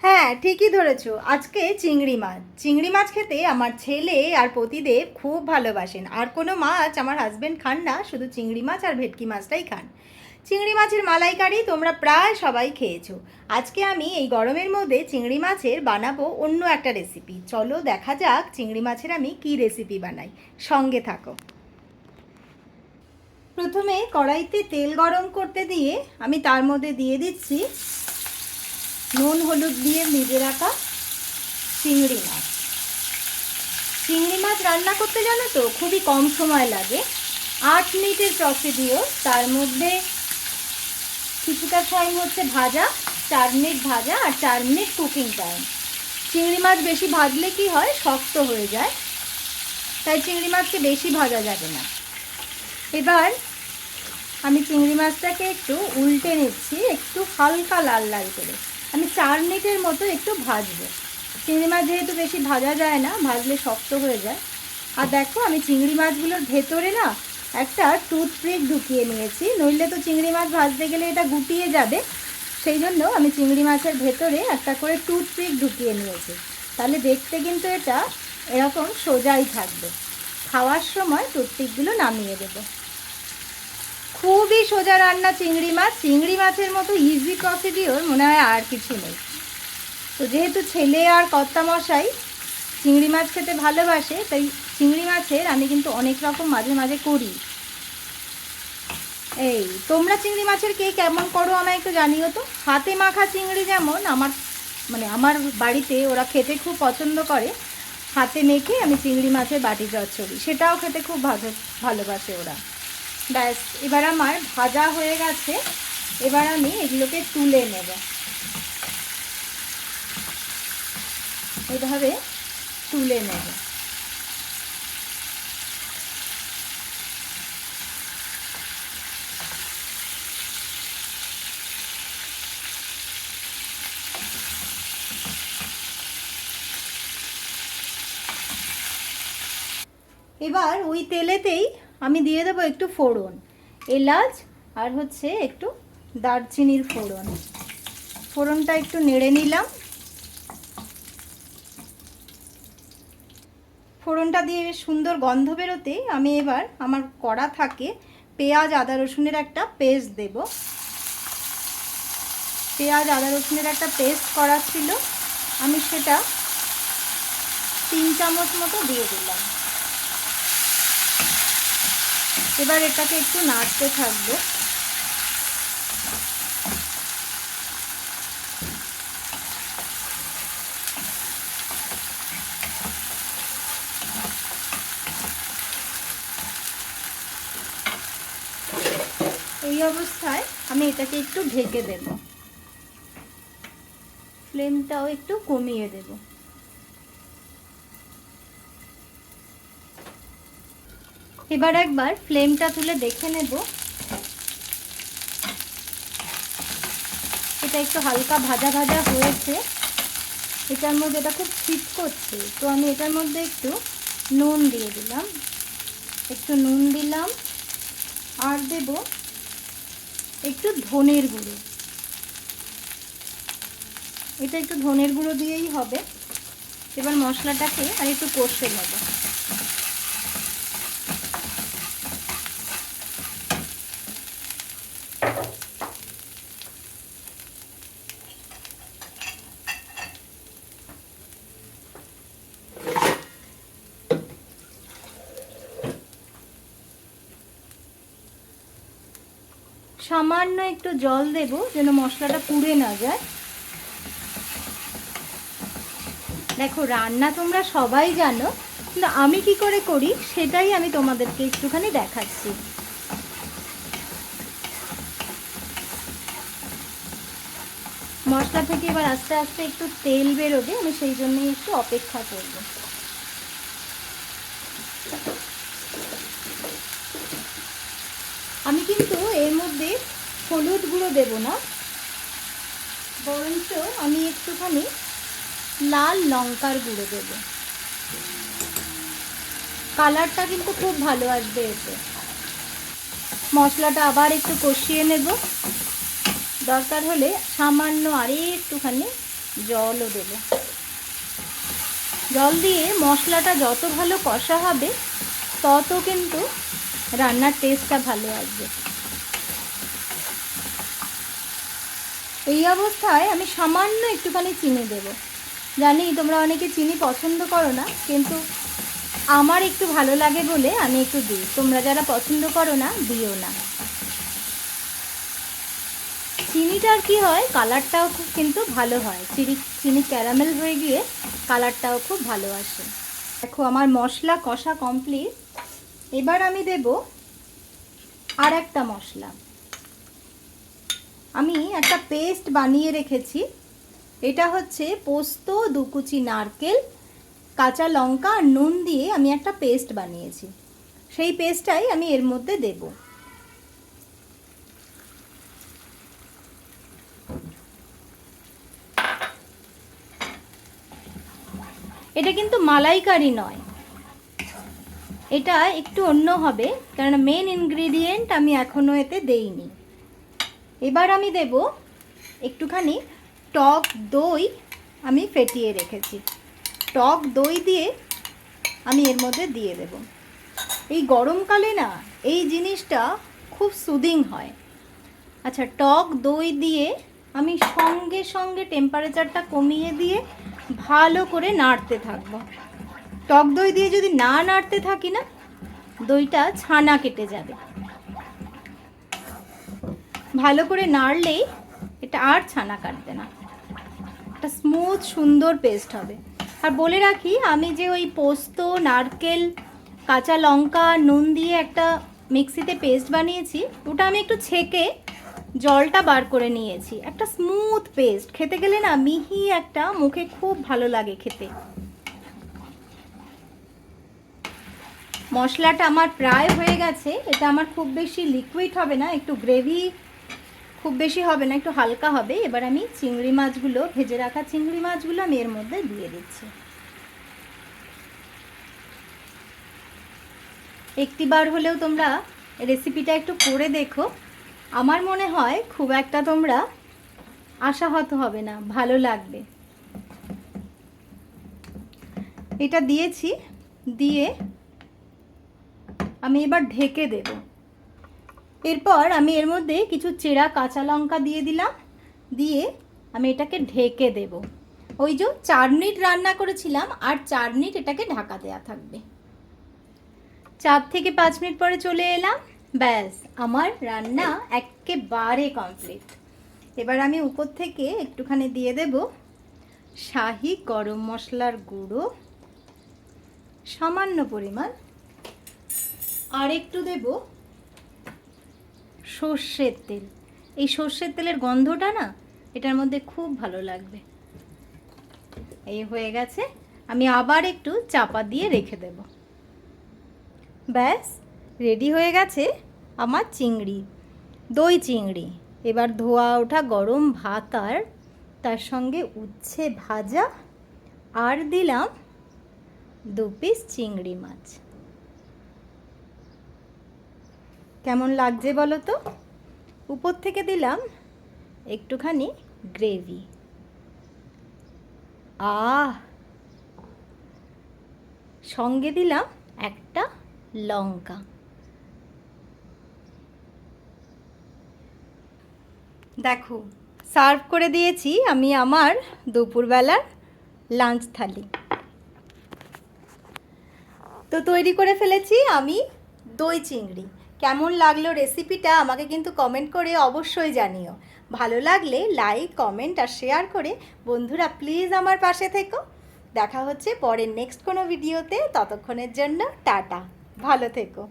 হ্যাঁ, ঠিকই ধরেছো। আজকে চিংড়ি মাছ। চিংড়ি মাছ খেতে আমার ছেলে আর পতিদেব খুব ভালোবাসেন। আর কোনো মাছ আমার হাজবেন্ড খান না, শুধু চিংড়ি মাছ আর ভেটকি মাছটাই খান। চিংড়ি মাছের মালাইকারি তোমরা প্রায় সবাই খেয়েছো। আজকে আমি এই গরমের মধ্যে চিংড়ি মাছের বানাবো অন্য একটা রেসিপি। চলো দেখা যাক চিংড়ি মাছের আমি কি রেসিপি বানাই। সঙ্গে থাকো। প্রথমে কড়াইতে তেল গরম করতে দিয়ে আমি তার মধ্যে দিয়ে দিচ্ছি নুন হলুদ দিয়ে ভেজে রাখা চিংড়ি মাছ। চিংড়ি মাছ রান্না করতে জানো তো খুবই কম সময় লাগে। 8 মিনিটের প্রসিডিওর। তার মধ্যে কিছুটা টাইম হচ্ছে ভাজা, 4 মিনিট ভাজা আর 4 মিনিট কুকিং টাইম। চিংড়ি মাছ বেশি ভাজলে কি হয়, শক্ত হয়ে যায়, তাই চিংড়ি মাছকে বেশি ভাজা যাবে না। এবার আমি চিংড়ি মাছটাকে একটু উল্টে নিচ্ছি, একটু হালকা লাল লাল করে। আমি 4 মিনিটের মতো একটু ভাজবো। চিংড়ি মাছ যেহেতু বেশি ভাজা যায় না, ভাজলে শক্ত হয়ে যায়। আর দেখো আমি চিংড়ি মাছগুলোর ভেতরে না একটা টুথপিক ঢুকিয়ে নিয়েছি, নইলে তো চিংড়ি মাছ ভাজতে গেলে এটা গুটিয়ে যাবে। সেই জন্য আমি চিংড়ি মাছের ভেতরে একটা করে টুথপিক ঢুকিয়ে নিয়েছি। তাহলে দেখতে কিন্তু এটা এরকম সোজাই থাকবে। খাওয়ার সময় টুথপিকগুলো নামিয়ে দেবো। খুবই সোজা রান্না চিংড়ি মাছ। চিংড়ি মাছের মতো ইজি প্রসিডিওর মনে হয় আর কিছু নেই। তো যেহেতু ছেলে আর কর্তামশাই চিংড়ি মাছ খেতে ভালোবাসে, তাই চিংড়ি মাছের আমি কিন্তু অনেক রকম মাঝে মাঝে করি। এই তোমরা চিংড়ি মাছের কে কেমন করো আমায় একটু জানিও তো। হাতে মাখা চিংড়ি যেমন আমার বাড়িতে ওরা খেতে খুব পছন্দ করে। হাতে মেখে আমি চিংড়ি মাছের বাটি চচ্চড়ি, সেটাও খেতে খুব ভালোবাসে ওরা। ব্যাস, এবার আমার ভাজা হয়ে গেছে। এবার আমি এগুলোকে তুলে নেব। এভাবে তুলে নেব। এবার ওই তেলেতেই আমি দিয়ে দেবো একটু ফোড়ন, এলাচ আর হচ্ছে একটু দারচিনির ফোড়ন। ফোড়নটা একটু নেড়ে নিলাম। ফোড়নটা দিয়ে বেশ সুন্দর গন্ধ বেরোতে আমি এবার আমার কড়া থাকে পেঁয়াজ আদা রসুনের একটা পেস্ট দেব। পেঁয়াজ আদা রসুনের একটা পেস্ট করা ছিল, আমি সেটা 3 চামচ মতো দিয়ে দিলাম। এবার এটাকে একটু নাড়তে থাকবো। এই অবস্থায় আমি এটাকে একটু ঢেকে দেব, ফ্লেমটাও একটু কমিয়ে দেব। এবার একবার ফ্লেমটা তুলে দেখে নেব। এটা একটু হালকা ভাজা ভাজা হয়েছে। এটার মধ্যে এটা খুব ছিট করছে, তো আমি এটার মধ্যে একটু নুন দিয়ে দিলাম। একটু নুন দিলাম আর দেব একটু ধনের গুঁড়ো। এটা একটু ধনের গুঁড়ো দিয়েই হবে। এবার মশলাটাকে আর একটু কষে নেব। সামান্য একটু জল দেব যেন মশলাটা পুড়ে না যায়। দেখো রান্না তোমরা সবাই জানো, কিন্তু আমি কি করে করি সেটাই আমি তোমাদেরকে একটুখানি দেখাচ্ছি। মশলা থেকে এবার আস্তে আস্তে একটু তেল বেরোবে, আমি সেই জন্যই একটু অপেক্ষা করব। আমি কিন্তু এর মধ্যে হলুদ গুঁড়ো দেব না, বরঞ্চ আমি একটুখানি লাল লঙ্কার গুঁড়ো দেব। কালারটা কিন্তু খুব ভালো আসবে এতে। মশলাটা আবার একটু কষিয়ে নেব। দরকার হলে সামান্য আর একটুখানি জলও দেবো। জল দিয়ে মশলাটা যত ভালো কষা হবে তত কিন্তু রান্নার টেস্টটা ভালো আসবে। এই অবস্থায় আমি সামান্য একটুখানি চিনি দেব। জানি তোমরা অনেকে চিনি পছন্দ করো না, কিন্তু আমার একটু ভালো লাগে বলে আমি একটু দিই। তোমরা যারা পছন্দ করো না দিও না। চিনিটার কি হয়, কালারটাও খুব কিন্তু ভালো হয়। চিনি ক্যারামেল হয়ে গিয়ে কালারটাও খুব ভালো আসে। দেখো আমার মশলা কষা কমপ্লিট। এবার আমি দেব আর একটা মশলা। আমি একটা পেস্ট বানিয়ে রেখেছি। এটা হচ্ছে পোস্ত, 2 কুচি নারকেল, কাঁচা লঙ্কা আর নুন দিয়ে আমি একটা পেস্ট বানিয়েছি। সেই পেস্টটাই আমি এর মধ্যে দেব। এটা কিন্তু মালাইকারি নয়, এটা একটু অন্য হবে, কারণ মেন ইনগ্রেডিয়েন্ট আমি এখনো এতে দেইনি। এবার আমি দেব একটুখানি টক দই। আমি ফেটিয়ে রেখেছি, টক দই দিয়ে আমি এর মধ্যে দিয়ে দেব। এই গরমকালে না এই জিনিসটা খুব সুদিং হয়। আচ্ছা, টক দই দিয়ে আমি সঙ্গে সঙ্গে টেম্পারেচারটা কমিয়ে দিয়ে ভালো করে নাড়তে থাকবো। টক দই দিয়ে যদি না নাড়তে থাকি না, দইটা ছানা কেটে যাবে। ভালো করে নাড়লেই এটা আর ছানা কাটবে না, একটা স্মুথ সুন্দর পেস্ট হবে। আর বলে রাখি, আমি যে ওই পোস্ত, নারকেল, কাঁচা লঙ্কা, নুন দিয়ে একটা মিক্সিতে পেস্ট বানিয়েছি, ওটা আমি একটু ছেঁকে জলটা বার করে নিয়েছি। একটা স্মুথ পেস্ট, খেতে গেলে না মিহি একটা, মুখে খুব ভালো লাগে খেতে। মশলাটা আমার প্রায় হয়ে গেছে। এটা আমার খুব বেশি লিকুইড হবে না, একটু গ্রেভি খুব বেশি হবে না, একটু হালকা হবে। এবার আমি চিংড়ি মাছগুলো, ভেজে রাখা চিংড়ি মাছগুলো আমি এর মধ্যে দিয়ে দিচ্ছি। একটিবার হলেও তোমরা রেসিপিটা একটু করে দেখো। আমার মনে হয় খুব একটা তোমরা আশাহত হবে না, ভালো লাগবে। এটা দিয়েছি, দিয়ে আমি এবার ঢেকে দেব। এরপর আমি এর মধ্যে কিছু চেরা কাঁচা লঙ্কা দিয়ে দিলাম, দিয়ে আমি এটাকে ঢেকে দেব। ওই যে 4 মিনিট রান্না করেছিলাম, আর 4 মিনিট এটাকে ঢাকা দেওয়া থাকবে। 4 থেকে 5 মিনিট পরে চলে এলাম। ব্যাস, আমার রান্না একেবারে কমপ্লিট। এবার আমি উপর থেকে একটুখানি দিয়ে দেব শাহি গরম মশলার গুঁড়ো, সামান্য পরিমাণ, আর একটু দেব সর্ষের তেল। এই সর্ষের তেলের গন্ধটা না এটার মধ্যে খুব ভালো লাগবে। এই হয়ে গেছে, আমি আবার একটু চাপা দিয়ে রেখে দেব। ব্যাস, রেডি হয়ে গেছে আমার চিংড়ি, দই চিংড়ি। এবার ধোয়া ওঠা গরম ভাত, আর তার সঙ্গে উচ্ছে ভাজা, আর দিলাম 2 পিস চিংড়ি মাছ। কেমন লাগছে বলো তো? উপর থেকে দিলাম একটুখানি গ্রেভি। সঙ্গে দিলাম একটা লঙ্কা। দেখো, সার্ভ করে দিয়েছি আমি আমার দুপুরবেলার লাঞ্চ থালি। তো তৈরি করে ফেলেছি আমি দই চিংড়ি। কেমন লাগলো রেসিপিটা আমাকে কিন্তু কমেন্ট করে অবশ্যই জানিও। ভালো লাগলে লাইক, কমেন্ট আর শেয়ার করে বন্ধুরা প্লিজ আমার পাশে থেকো। দেখা হচ্ছে পরের নেক্সট কোনো ভিডিওতে। ততক্ষণের জন্য টাটা, ভালো থেকো।